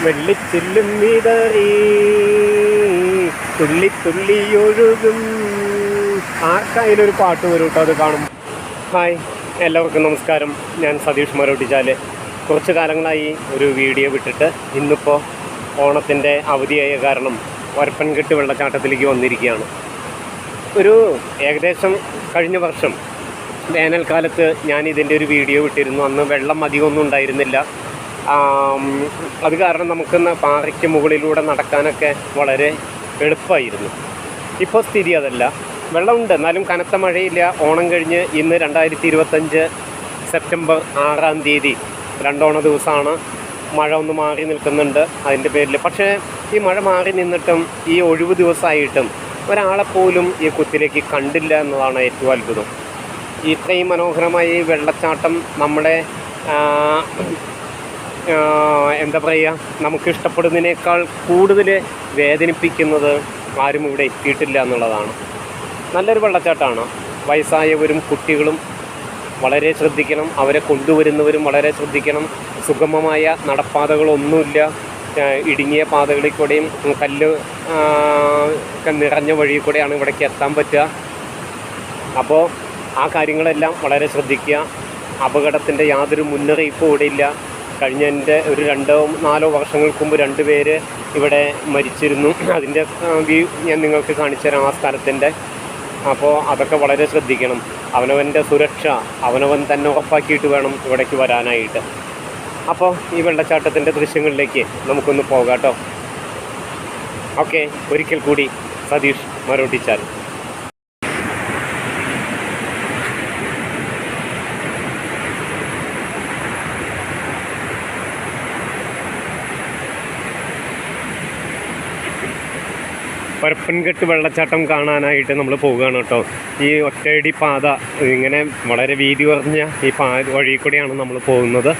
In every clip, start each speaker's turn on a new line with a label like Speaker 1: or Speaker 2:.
Speaker 1: വെള്ളിച്ചില്ലും വിതറി തുള്ളി തുള്ളി ഒഴുകും. ആർക്കായാലും ഒരു പാട്ട് വരും കേട്ടോ അത് കാണും. ഹായ്, എല്ലാവർക്കും നമസ്കാരം. ഞാൻ സതീഷ് മരോട്ടിച്ചാല്. കുറച്ച് കാലങ്ങളായി ഒരു വീഡിയോ വിട്ടിട്ട് ഇന്നിപ്പോൾ ഓണത്തിൻ്റെ അവധിയായ കാരണം വരപ്പൻകെട്ട് വെള്ളച്ചാട്ടത്തിലേക്ക് വന്നിരിക്കുകയാണ്. ഒരു ഏകദേശം കഴിഞ്ഞ വർഷം വേനൽക്കാലത്ത് ഞാൻ ഇതിൻ്റെ ഒരു വീഡിയോ വിട്ടിരുന്നു. അന്ന് വെള്ളം അധികമൊന്നും ഉണ്ടായിരുന്നില്ല. അത് കാരണം നമുക്കിന്ന് പാറയ്ക്ക് മുകളിലൂടെ നടക്കാനൊക്കെ വളരെ എളുപ്പമായിരുന്നു. ഇപ്പോൾ സ്ഥിതി അതല്ല. വെള്ളമുണ്ട്, എന്നാലും കനത്ത മഴയില്ല. ഓണം കഴിഞ്ഞ് ഇന്ന് 2025 സെപ്റ്റംബർ 6-ാം തീയതി രണ്ടോണ ദിവസമാണ്. മഴ ഒന്ന് മാറി നിൽക്കുന്നുണ്ട് അതിൻ്റെ പേരിൽ. പക്ഷേ ഈ മഴ മാറി നിന്നിട്ടും ഈ ഒഴിവ് ദിവസമായിട്ടും ഒരാളെപ്പോലും ഈ കുത്തിലേക്ക് കണ്ടില്ല എന്നതാണ് ഏറ്റവും അത്ഭുതം. ഇത്രയും മനോഹരമായ ഈ വെള്ളച്ചാട്ടം നമ്മളെ എന്താ പറയുക, നമുക്ക് ഇഷ്ടപ്പെടുന്നതിനേക്കാൾ കൂടുതൽ വേദനിപ്പിക്കുന്നത് ആരും ഇവിടെ എത്തിയിട്ടില്ല എന്നുള്ളതാണ്. നല്ലൊരു വെള്ളച്ചാട്ടമാണ്. വയസ്സായവരും കുട്ടികളും വളരെ ശ്രദ്ധിക്കണം. അവരെ കൊണ്ടുവരുന്നവരും വളരെ ശ്രദ്ധിക്കണം. സുഗമമായ നടപ്പാതകളൊന്നുമില്ല. ഇടുങ്ങിയ പാതകളിൽ കൂടെയും കല്ല് നിറഞ്ഞ വഴി കൂടെയാണ് ഇവിടേക്ക് എത്താൻ പറ്റുക. അപ്പോൾ ആ കാര്യങ്ങളെല്ലാം വളരെ ശ്രദ്ധിക്കുക. അപകടത്തിൻ്റെ യാതൊരു മുന്നറിയിപ്പും ഇവിടെ ഇല്ല. കഴിഞ്ഞ ഒരു 2-4 വർഷങ്ങൾക്ക് മുമ്പ് 2 പേര് ഇവിടെ മരിച്ചിരുന്നു. അതിൻ്റെ വ്യൂ ഞാൻ നിങ്ങൾക്ക് കാണിച്ചു തരാം, ആ സ്ഥലത്തിൻ്റെ. അപ്പോൾ അതൊക്കെ വളരെ ശ്രദ്ധിക്കണം. അവനവൻ്റെ സുരക്ഷ അവനവൻ തന്നെ ഉറപ്പാക്കിയിട്ട് വേണം ഇവിടേക്ക് വരാനായിട്ട്. അപ്പോൾ ഈ വെള്ളച്ചാട്ടത്തിൻ്റെ ദൃശ്യങ്ങളിലേക്ക് നമുക്കൊന്ന് പോകാം കേട്ടോ. ഓക്കെ, ഒരിക്കൽ കൂടി സതീഷ് മരോട്ടിച്ചാൽ. വരപ്പൻകെട്ട് വെള്ളച്ചാട്ടം കാണാനായിട്ട് നമ്മൾ പോവുകയാണ് കേട്ടോ. ഈ ഒറ്റയടി പാത, ഇങ്ങനെ വളരെ വീതി കുറഞ്ഞ ഈ വഴി കൂടെയാണ് നമ്മൾ പോകുന്നത്.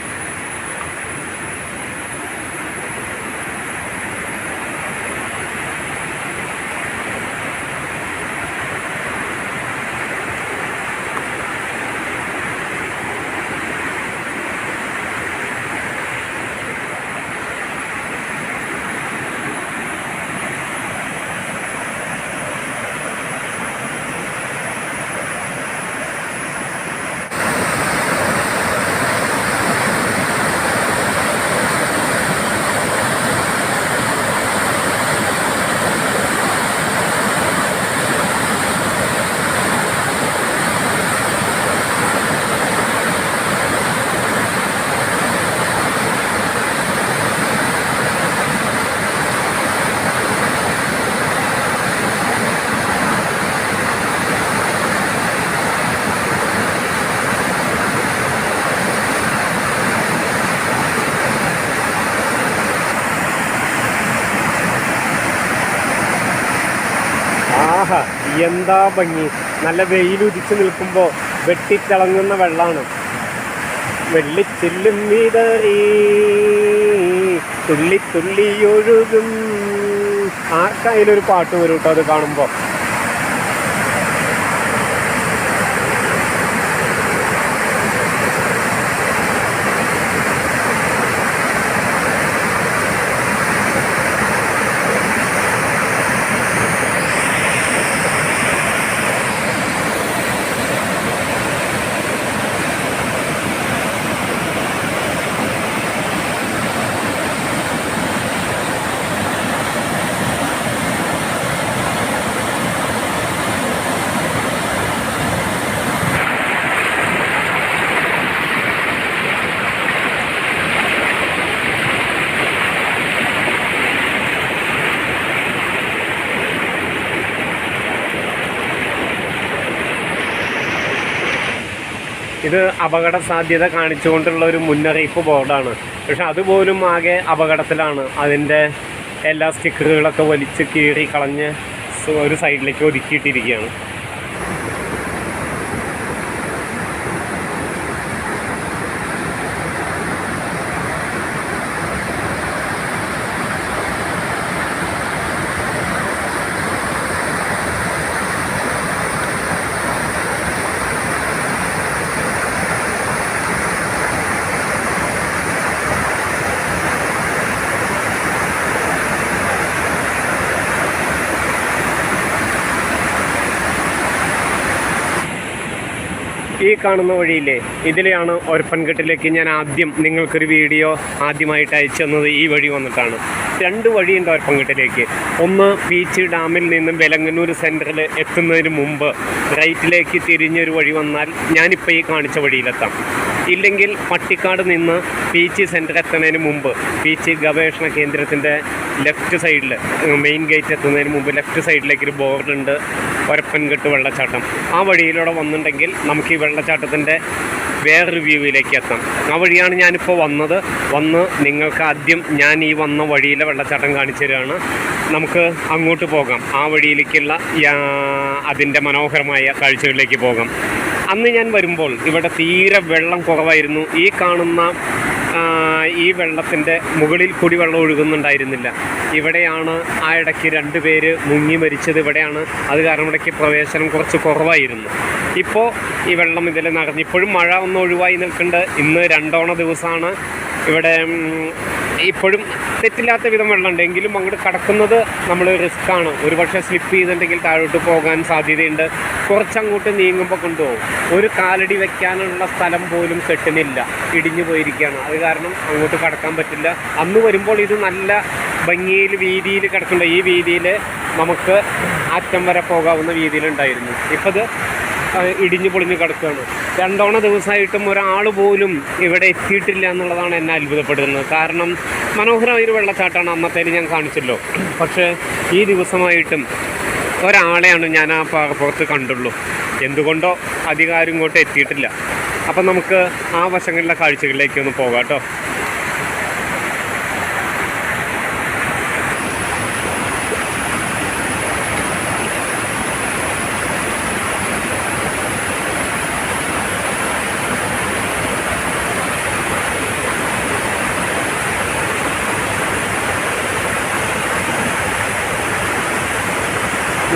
Speaker 1: ആഹാ, എന്താ ഭംഗി! നല്ല വെയിലുദിച്ച് നിൽക്കുമ്പോൾ വെട്ടിത്തിളങ്ങുന്ന വെള്ളമാണ്. വെള്ളിച്ചില്ലും വിതറി തുള്ളി തുള്ളി ഒഴുകും. ആർക്കായാലും ഒരു പാട്ട് വരും കേട്ടോ അത് കാണുമ്പോൾ. ഇത് അപകട സാധ്യത കാണിച്ചുകൊണ്ടുള്ള ഒരു മുന്നറിയിപ്പ് ബോർഡാണ്. പക്ഷെ അതുപോലും ആകെ അപകടത്തിലാണ്. അതിൻ്റെ എല്ലാ സ്റ്റിക്കറുകളൊക്കെ വലിച്ച് കീറി കളഞ്ഞ് ഒരു സൈഡിലേക്ക് ഒതുക്കിയിട്ടിരിക്കുകയാണ്. കാണുന്ന വഴിയില്ലേ, ഇതിലെയാണ് ഒരപ്പൻകെട്ടിലേക്ക് ഞാൻ ആദ്യം നിങ്ങൾക്കൊരു വീഡിയോ ആദ്യമായിട്ട് അയച്ചു തന്നത്. ഈ വഴി വന്നിട്ടാണ്. 2 വഴിയുണ്ട് ഒരപ്പൻകെട്ടിലേക്ക്. ഒന്ന് പീച്ചി ഡാമിൽ നിന്നും വെലങ്ങന്നൂർ സെൻറ്ററിൽ എത്തുന്നതിന് മുമ്പ് റൈറ്റിലേക്ക് തിരിഞ്ഞൊരു വഴി വന്നാൽ ഞാനിപ്പോൾ ഈ കാണിച്ച വഴിയിലെത്താം. ഇല്ലെങ്കിൽ പട്ടിക്കാട് നിന്ന് പീച്ചി സെൻറ്റർ എത്തുന്നതിന് മുമ്പ് പീച്ചി ഗവേഷണ കേന്ദ്രത്തിൻ്റെ ലെഫ്റ്റ് സൈഡിൽ മെയിൻ ഗേറ്റ് എത്തുന്നതിന് മുമ്പ് ലെഫ്റ്റ് സൈഡിലേക്കൊരു ബോർഡുണ്ട്, ഒരപ്പൻകെട്ട് വെള്ളച്ചാട്ടം. ആ വഴിയിലൂടെ വന്നിട്ടുണ്ടെങ്കിൽ നമുക്ക് ഈ വെള്ളച്ചാട്ടത്തിൻ്റെ വേറൊരു വ്യൂവിലേക്ക് എത്താം. ആ വഴിയാണ് ഞാനിപ്പോൾ വന്ന് നിങ്ങൾക്ക് ആദ്യം ഞാൻ ഈ വന്ന വഴിയിലെ വെള്ളച്ചാട്ടം കാണിച്ചു തരികയാണ്. നമുക്ക് അങ്ങോട്ട് പോകാം. ആ വഴിയിലേക്കുള്ള അതിൻ്റെ മനോഹരമായ കാഴ്ചകളിലേക്ക് പോകാം. അന്ന് ഞാൻ വരുമ്പോൾ ഇവിടെ തീരെ വെള്ളം കുറവായിരുന്നു. ഈ കാണുന്ന ഈ വെള്ളത്തിൻ്റെ മുകളിൽ കൂടി വെള്ളം ഒഴുകുന്നുണ്ടായിരുന്നില്ല. ഇവിടെയാണ് ആ ഇടയ്ക്ക് 2 പേര് മുങ്ങി മരിച്ചത് ഇവിടെയാണ്. അത് കാരണം ഇടയ്ക്ക് പ്രവേശനം കുറച്ച് കുറവായിരുന്നു. ഇപ്പോൾ ഈ വെള്ളം ഇതിൽ നിറഞ്ഞ് ഇപ്പോഴും മഴ ഒന്ന് ഒഴിവായി നിൽക്കുന്നുണ്ട്. ഇന്ന് 2 ദിവസമാണ്. ഇവിടെ ഇപ്പോഴും തെറ്റില്ലാത്ത വിധം വെള്ളമുണ്ട്. എങ്കിലും അങ്ങോട്ട് കടക്കുന്നത് നമ്മൾ റിസ്ക്കാണ്. ഒരു പക്ഷേ സ്ലിപ്പ് ചെയ്തിട്ടുണ്ടെങ്കിൽ താഴോട്ട് പോകാൻ സാധ്യതയുണ്ട്. കുറച്ചങ്ങോട്ട് നീങ്ങുമ്പോൾ കൊണ്ടുപോകും. ഒരു കാലടി വയ്ക്കാനുള്ള സ്ഥലം പോലും കെട്ടുന്നില്ല, ഇടിഞ്ഞു പോയിരിക്കുകയാണ്. അത് കാരണം അങ്ങോട്ട് കടക്കാൻ പറ്റില്ല. അന്ന് വരുമ്പോൾ ഇത് നല്ല ഭംഗിയിൽ വീതിയിൽ കിടക്കുന്നുണ്ട്. ഈ വീതിയിൽ നമുക്ക് അറ്റം വരെ പോകാവുന്ന വീതിയിലുണ്ടായിരുന്നു. ഇപ്പോൾ ഇത് ഇടിഞ്ഞു പൊളിഞ്ഞ് കിടക്കുകയാണ്. 2 ദിവസമായിട്ടും ഒരാൾ പോലും ഇവിടെ എത്തിയിട്ടില്ല എന്നുള്ളതാണ് എന്നെ അത്ഭുതപ്പെടുന്നത്. കാരണം മനോഹരമായൊരു വെള്ളച്ചാട്ടമാണ്, അന്നത്തേന് ഞാൻ കാണിച്ചല്ലോ. പക്ഷേ ഈ ദിവസമായിട്ടും ഒരാളെയാണ് ഞാൻ ആ പുറത്ത് കണ്ടുള്ളൂ. എന്തുകൊണ്ടോ അധികാരം ഇങ്ങോട്ട് എത്തിയിട്ടില്ല. അപ്പം നമുക്ക് ആ വശങ്ങളിലെ കാഴ്ചകളിലേക്ക് ഒന്ന് പോകാം കേട്ടോ.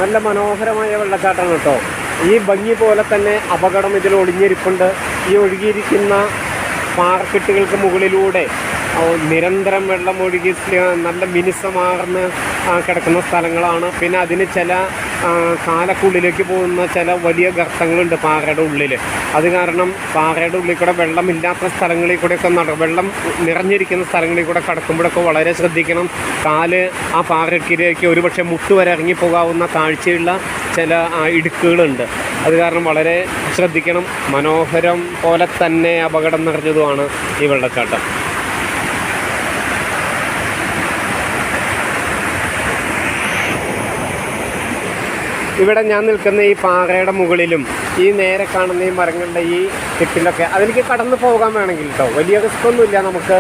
Speaker 1: നല്ല മനോഹരമായ വെള്ളച്ചാട്ടമാണ് കേട്ടോ. ഈ ഭംഗി പോലെ തന്നെ അപകടം ഇതിൽ ഒളിഞ്ഞിരിപ്പുണ്ട്. ഈ ഒഴുകിയിരിക്കുന്ന പാറക്കെട്ടുകൾക്ക് മുകളിലൂടെ നിരന്തരം വെള്ളം ഒഴുകി നല്ല മിനുസമാർന്ന് കിടക്കുന്ന സ്ഥലങ്ങളാണ്. പിന്നെ അതിന് ചില കാലക്കുള്ളിലേക്ക് പോകുന്ന ചില വലിയ ഗർത്തങ്ങളുണ്ട് പാറയുടെ ഉള്ളിൽ. അത് കാരണം പാറയുടെ ഉള്ളിൽ കൂടെ വെള്ളമില്ലാത്ത സ്ഥലങ്ങളിൽ കൂടെയൊക്കെ വെള്ളം നിറഞ്ഞിരിക്കുന്ന സ്ഥലങ്ങളിൽ കൂടെ കടക്കുമ്പോഴൊക്കെ വളരെ ശ്രദ്ധിക്കണം. കാല് ആ പാറക്കിലേക്ക് ഒരുപക്ഷെ മുട്ടുവരെ ഇറങ്ങിപ്പോകാവുന്ന താഴ്ചയുള്ള ചില ഇടുക്കുകളുണ്ട്. അത് കാരണം വളരെ ശ്രദ്ധിക്കണം. മനോഹരം പോലെ തന്നെ അപകടം നിറഞ്ഞതുമാണ് ഈ വെള്ളച്ചാട്ടം. ഇവിടെ ഞാൻ നിൽക്കുന്ന ഈ പാറയുടെ മുകളിലും ഈ നേരെ കാണുന്ന ഈ മരങ്ങളുടെ ഈ കെട്ടിലൊക്കെ അതിലേക്ക് കടന്നു പോകാൻ വേണമെങ്കിൽ കേട്ടോ, വലിയ റിസ്ക്കൊന്നുമില്ല. നമുക്ക്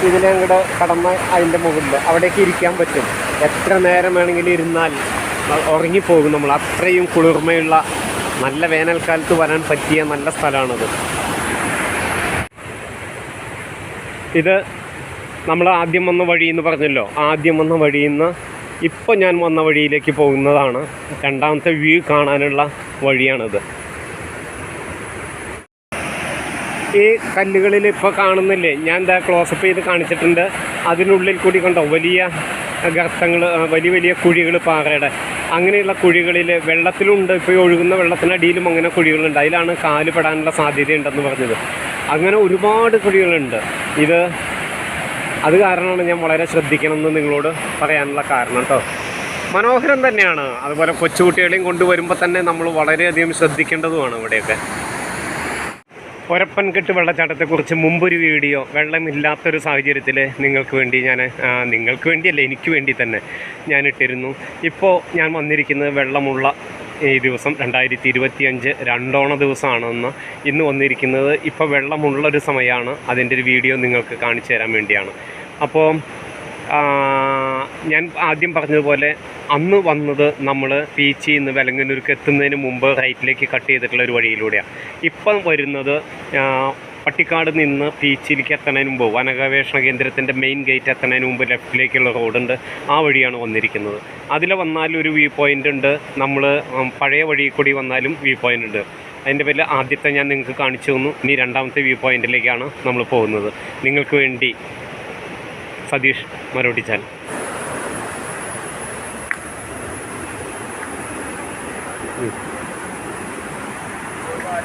Speaker 1: ഇതിലെ അങ്ങോട്ട് കടന്ന് അതിൻ്റെ മുകളിൽ അവിടേക്ക് ഇരിക്കാൻ പറ്റും. എത്ര നേരം വേണമെങ്കിലും ഇരുന്നാൽ ഉറങ്ങിപ്പോകും നമ്മൾ. അത്രയും കുളിർമയുള്ള നല്ല വേനൽക്കാലത്ത് വരാൻ പറ്റിയ നല്ല സ്ഥലമാണത്. ഇത് നമ്മൾ ആദ്യം വന്ന വഴി എന്ന് പറഞ്ഞല്ലോ. ആദ്യം വന്ന വഴിയിൽ നിന്ന് ഇപ്പോൾ ഞാൻ വന്ന വഴിയിലേക്ക് പോകുന്നതാണ്. 2ാമത്തെ വ്യൂ കാണാനുള്ള വഴിയാണിത്. ഈ കല്ലുകളിൽ ഇപ്പോൾ കാണുന്നില്ലേ, ഞാൻ എന്താ ക്ലോസപ്പ് ചെയ്ത് കാണിച്ചിട്ടുണ്ട്. അതിനുള്ളിൽ കൂടി കണ്ടോ വലിയ ഗർത്തങ്ങൾ, വലിയ വലിയ കുഴികൾ പാറയുടെ. അങ്ങനെയുള്ള കുഴികളിൽ വെള്ളത്തിലുണ്ട്. ഇപ്പോൾ ഒഴുകുന്ന വെള്ളത്തിനടിയിലും അങ്ങനെ കുഴികളുണ്ട്. അതിലാണ് കാല് പെടാനുള്ള സാധ്യതയുണ്ടെന്ന് പറഞ്ഞത്. അങ്ങനെ ഒരുപാട് കുഴികളുണ്ട്. അത് കാരണമാണ് ഞാൻ വളരെ ശ്രദ്ധിക്കണമെന്ന് നിങ്ങളോട് പറയാനുള്ള കാരണം കേട്ടോ. മനോഹരം തന്നെയാണ്. അതുപോലെ കൊച്ചുകുട്ടികളെയും കൊണ്ടുവരുമ്പോൾ തന്നെ നമ്മൾ വളരെയധികം ശ്രദ്ധിക്കേണ്ടതുമാണ് ഇവിടെയൊക്കെ. ഒരപ്പൻകെട്ട് വെള്ളച്ചാട്ടത്തെക്കുറിച്ച് മുമ്പൊരു വീഡിയോ വെള്ളമില്ലാത്തൊരു സാഹചര്യത്തിൽ നിങ്ങൾക്ക് വേണ്ടിയല്ല എനിക്ക് വേണ്ടി തന്നെ ഞാൻ ഇട്ടിരുന്നു. ഇപ്പോൾ ഞാൻ വന്നിരിക്കുന്നത് വെള്ളമുള്ള ഈ ദിവസം 2025 2 ദിവസമാണെന്ന് ഇന്ന് വന്നിരിക്കുന്നത്. ഇപ്പോൾ വെള്ളമുള്ളൊരു സമയമാണ്. അതിൻ്റെ ഒരു വീഡിയോ നിങ്ങൾക്ക് കാണിച്ചു തരാൻ വേണ്ടിയാണ്. അപ്പോൾ ഞാൻ ആദ്യം പറഞ്ഞതുപോലെ അന്ന് വന്നത് നമ്മൾ പീച്ചിയിൽ നിന്ന് വെലങ്ങന്നൂർക്ക് എത്തുന്നതിന് മുമ്പ് റൈറ്റിലേക്ക് കട്ട് ചെയ്തിട്ടുള്ള ഒരു വഴിയിലൂടെയാണ്. ഇപ്പം വരുന്നത് പട്ടിക്കാട് നിന്ന് പീച്ചിലേക്ക് എത്തുന്നതിന് മുമ്പ് വനഗവേഷണ കേന്ദ്രത്തിൻ്റെ മെയിൻ ഗേറ്റ് എത്തുന്നതിന് മുമ്പ് ലെഫ്റ്റിലേക്കുള്ള റോഡുണ്ട്. ആ വഴിയാണ് വന്നിരിക്കുന്നത്. അതിൽ വന്നാൽ ഒരു വ്യൂ പോയിൻ്റ് ഉണ്ട്. നമ്മൾ പഴയ വഴി കൂടി വന്നാലും വ്യൂ പോയിൻ്റ് ഉണ്ട്. അതിൻ്റെ പേരിൽ ആദ്യത്തെ ഞാൻ നിങ്ങൾക്ക് കാണിച്ചു തന്നു. ഇനി 2ാമത്തെ വ്യൂ പോയിൻറ്റിലേക്കാണ് നമ്മൾ പോകുന്നത്. നിങ്ങൾക്ക് വേണ്ടി സതീഷ് മരോട്ടിച്ചാൽ.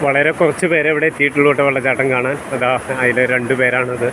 Speaker 1: വളരെ കുറച്ച് പേരെ ഇവിടെ എത്തിയിട്ടുള്ളൂ കേട്ടോ വെള്ളച്ചാട്ടം കാണാൻ. അതാ അതിൽ 2 പേരാണത്.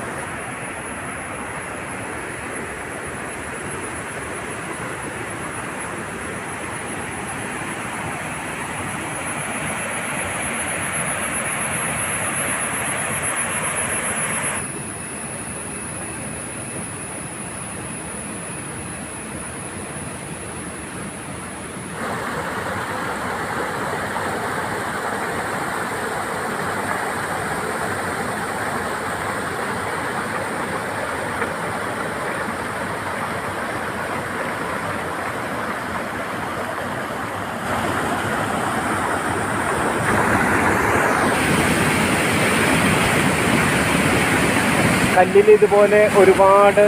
Speaker 1: കല്ലിൽ ഇതുപോലെ ഒരുപാട്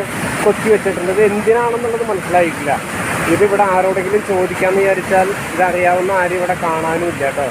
Speaker 1: കൊത്തി വെച്ചിട്ടുണ്ട്. ഇത് എന്തിനാണെന്നുള്ളത് മനസ്സിലായിട്ടില്ല. ഇതിവിടെ ആരോടെങ്കിലും ചോദിക്കാമെന്ന് വിചാരിച്ചാൽ ഇതറിയാവുന്ന ആരും ഇവിടെ കാണാനും ഇല്ല കേട്ടോ.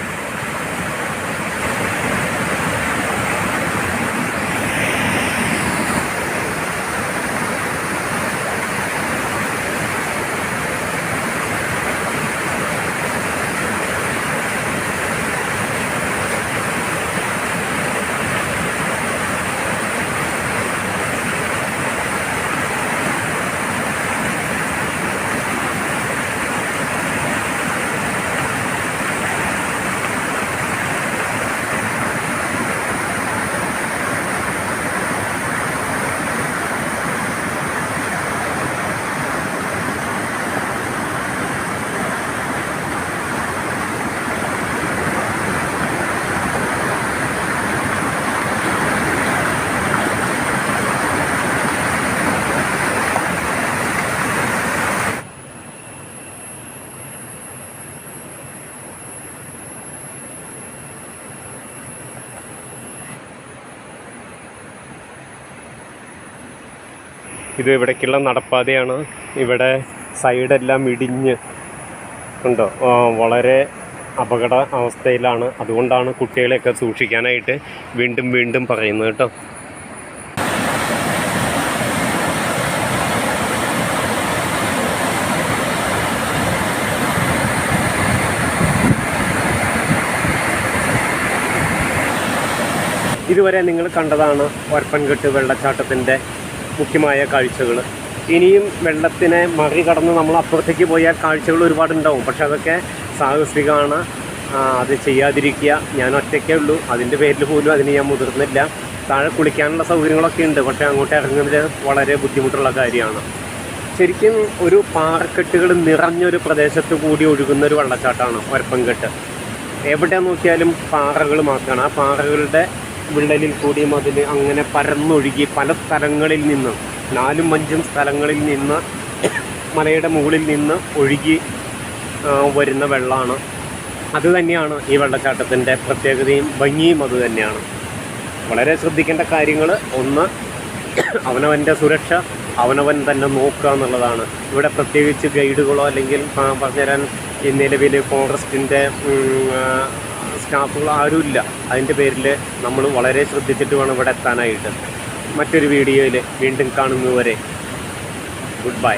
Speaker 1: ഇത് ഇവിടേക്കുള്ള നടപ്പാതയാണ്. ഇവിടെ സൈഡെല്ലാം ഇടിഞ്ഞ് ഉണ്ടോ, വളരെ അപകട അവസ്ഥയിലാണ്. അതുകൊണ്ടാണ് കുട്ടികളെയൊക്കെ സൂക്ഷിക്കാനായിട്ട് വീണ്ടും വീണ്ടും പറയുന്നത് കേട്ടോ. ഇതുവരെ നിങ്ങൾ കണ്ടതാണ് ഒരപ്പൻകെട്ട് വെള്ളച്ചാട്ടത്തിൻ്റെ മുഖ്യമായ കാഴ്ചകൾ. ഇനിയും വെള്ളത്തിനെ മറികടന്ന് നമ്മൾ അപ്പുറത്തേക്ക് പോയാൽ കാഴ്ചകൾ ഒരുപാടുണ്ടാവും. പക്ഷെ അതൊക്കെ സാഹസികമാണ്, അത് ചെയ്യാതിരിക്കുക. ഞാൻ ഒറ്റയ്ക്കേ ഉള്ളൂ, അതിൻ്റെ പേരിൽ പോലും അതിന് ഞാൻ മുതിർന്നില്ല. താഴെ കുളിക്കാനുള്ള സൗകര്യങ്ങളൊക്കെ ഉണ്ട്, പക്ഷേ അങ്ങോട്ട് ഇറങ്ങുന്നത് വളരെ ബുദ്ധിമുട്ടുള്ള കാര്യമാണ്. ശരിക്കും ഒരു പാറക്കെട്ടുകൾ നിറഞ്ഞൊരു പ്രദേശത്ത് കൂടി ഒഴുകുന്ന ഒരു വെള്ളച്ചാട്ടമാണ് ഒരപ്പൻകെട്ട്. എവിടെ നോക്കിയാലും പാറകൾ മാത്രമാണ്. ആ പാറകളുടെ വിള്ളലിൽ കൂടിയും അതിൽ അങ്ങനെ പരന്നൊഴുകി പല സ്ഥലങ്ങളിൽ നിന്ന് 4-5 സ്ഥലങ്ങളിൽ നിന്ന് മലയുടെ മുകളിൽ നിന്ന് ഒഴുകി വരുന്ന വെള്ളമാണ്. അതുതന്നെയാണ് ഈ വെള്ളച്ചാട്ടത്തിൻ്റെ പ്രത്യേകതയും ഭംഗിയും. അതുതന്നെയാണ് വളരെ ശ്രദ്ധിക്കേണ്ട കാര്യങ്ങൾ. ഒന്ന്, അവനവൻ്റെ സുരക്ഷ അവനവൻ തന്നെ നോക്കുക എന്നുള്ളതാണ്. ഇവിടെ പ്രത്യേകിച്ച് ഗൈഡുകളോ അല്ലെങ്കിൽ പറഞ്ഞുതരാൻ ഈ നിലവിൽ ഫോറസ്റ്റിൻ്റെ സ്റ്റാഫുകളോ ആരുമില്ല. അതിൻ്റെ പേരിൽ നമ്മൾ വളരെ ശ്രദ്ധിച്ചിട്ട് വേണം ഇവിടെ എത്താനായിട്ട്. മറ്റൊരു വീഡിയോയിൽ വീണ്ടും കാണുന്നതുവരെ ഗുഡ് ബൈ.